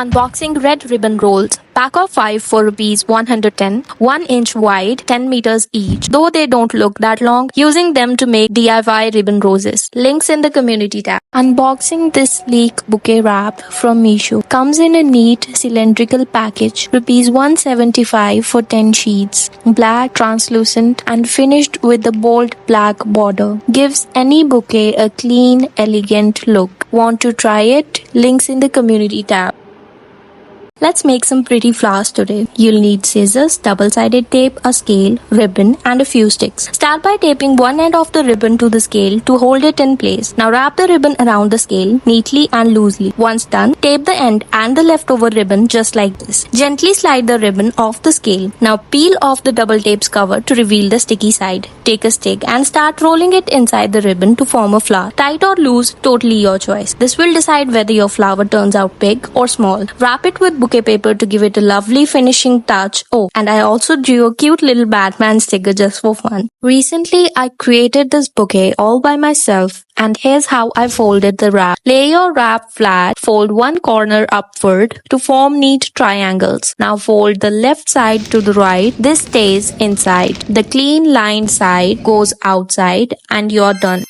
Unboxing red ribbon rolls. Pack of 5 for rupees 110, 1 inch wide, 10 meters each. Though they don't look that long, using them to make DIY ribbon roses. Links in the community tab. Unboxing this sleek bouquet wrap from Meesho. Comes in a neat cylindrical package. Rupees 175 for 10 sheets. Black, translucent and finished with the bold black border. Gives any bouquet a clean, elegant look. Want to try it? Links in the community tab. Let's make some pretty flowers today. You'll need scissors, double-sided tape, a scale, ribbon and a few sticks. Start by taping one end of the ribbon to the scale to hold it in place. Now wrap the ribbon around the scale neatly and loosely. Once done, tape the end and the leftover ribbon just like this. Gently slide the ribbon off the scale. Now peel off the double tape's cover to reveal the sticky side. Take a stick and start rolling it inside the ribbon to form a flower. Tight or loose, totally your choice. This will decide whether your flower turns out big or small. Wrap it with bouquet paper to give it a lovely finishing touch. Oh, and I also drew a cute little Batman sticker just for fun. Recently, I created this bouquet all by myself, and here's how I folded the wrap. Lay your wrap flat, fold one corner upward to form neat triangles. Now fold the left side to the right. This stays inside. The clean lined side goes outside and you're done.